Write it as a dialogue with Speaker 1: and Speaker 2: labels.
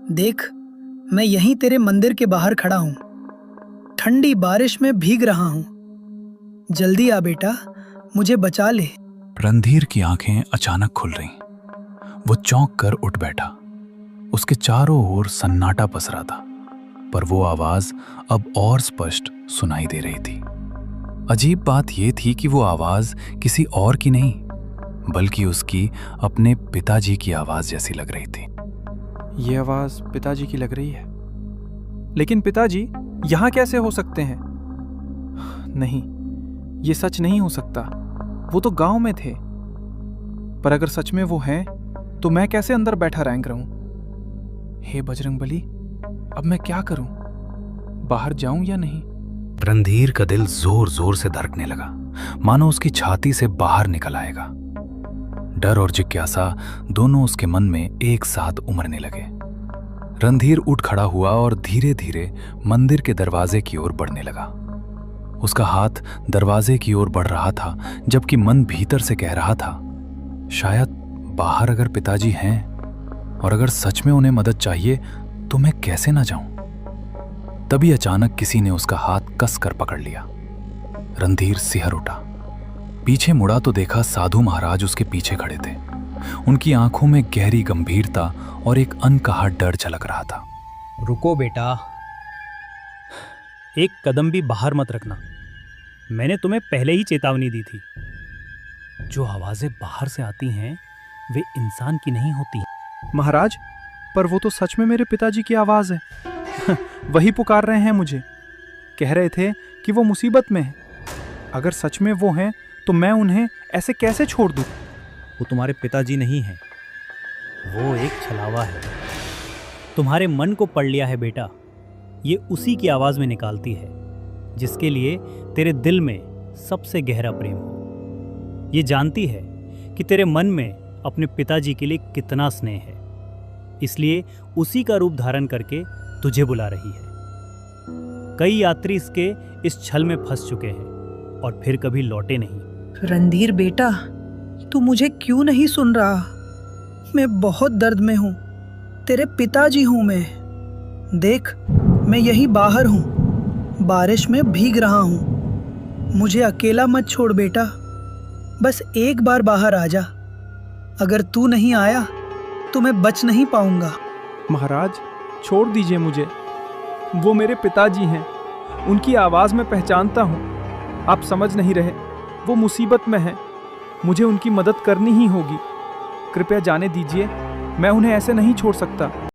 Speaker 1: देख, मैं यहीं तेरे मंदिर के बाहर खड़ा हूँ। ठंडी बारिश में भीग रहा हूँ। जल्दी आ बेटा, मुझे बचा ले।
Speaker 2: रणधीर की आंखें अचानक खुल रहीं। वो चौंक कर उठ बैठा। उसके चारों ओर सन्नाटा पसरा था, पर वो आवाज अब और स्पष्ट सुनाई दे रही थी। अजीब बात यह थी कि वो आवाज किसी और की नहीं, बल्कि उसकी अपने पिताजी की आवाज जैसी लग रही थी।
Speaker 3: ये आवाज पिताजी की लग रही है, लेकिन पिताजी यहां कैसे हो सकते हैं? नहीं, ये सच नहीं हो सकता। वो तो गांव में थे। पर अगर सच में वो हैं, तो मैं कैसे अंदर बैठा रैंक रहूं? हे बजरंगबली, अब मैं क्या करूं? बाहर जाऊं या नहीं?
Speaker 2: रणधीर का दिल जोर जोर से धड़कने लगा, मानो उसकी छाती से बाहर निकल आएगा। डर और जिज्ञासा दोनों उसके मन में एक साथ उमड़ने लगे। रणधीर उठ खड़ा हुआ और धीरे धीरे मंदिर के दरवाजे की ओर बढ़ने लगा। उसका हाथ दरवाजे की ओर बढ़ रहा था, जबकि मन भीतर से कह रहा था, शायद बाहर अगर पिताजी हैं और अगर सच में उन्हें मदद चाहिए तो मैं कैसे ना जाऊं। तभी अचानक किसी ने उसका हाथ कस कर पकड़ लिया। रणधीर सिहर उठा। पीछे मुड़ा तो देखा साधु महाराज उसके पीछे खड़े थे। उनकी आंखों में गहरी गंभीरता और एक अनकहा डर झलक रहा था।
Speaker 4: रुको बेटा, एक कदम भी बाहर मत रखना। मैंने तुम्हें पहले ही चेतावनी दी थी। जो आवाजें बाहर से आती हैं वे इंसान की नहीं होती।
Speaker 3: महाराज, पर वो तो सच में मेरे पिताजी की आवाज है। वही पुकार रहे हैं मुझे। कह रहे थे कि वो मुसीबत में है। अगर सच में वो हैं तो मैं उन्हें ऐसे कैसे छोड़ दूं?
Speaker 4: वो तुम्हारे पिताजी नहीं हैं, वो एक छलावा है। तुम्हारे मन को पढ़ लिया है बेटा। ये उसी की आवाज में निकालती है जिसके लिए तेरे दिल में सबसे गहरा प्रेम हो। ये जानती है कि तेरे मन में अपने पिताजी के लिए कितना स्नेह है, इसलिए उसी का रूप धारण करके तुझे बुला रही है। कई यात्री इसके इस छल में फंस चुके हैं और फिर कभी लौटे नहीं।
Speaker 1: रणधीर बेटा, तू मुझे क्यों नहीं सुन रहा? मैं बहुत दर्द में हूँ। तेरे पिताजी हूँ मैं। देख, मैं यहीं बाहर हूँ, बारिश में भीग रहा हूँ। मुझे अकेला मत छोड़ बेटा। बस एक बार बाहर आ जा। अगर तू नहीं आया तो मैं बच नहीं पाऊंगा।
Speaker 3: महाराज, छोड़ दीजिए मुझे। वो मेरे पिताजी हैं। उनकी आवाज में पहचानता हूँ। आप समझ नहीं रहे। वो मुसीबत में हैं। मुझे उनकी मदद करनी ही होगी। कृपया जाने दीजिए। मैं उन्हें ऐसे नहीं छोड़ सकता।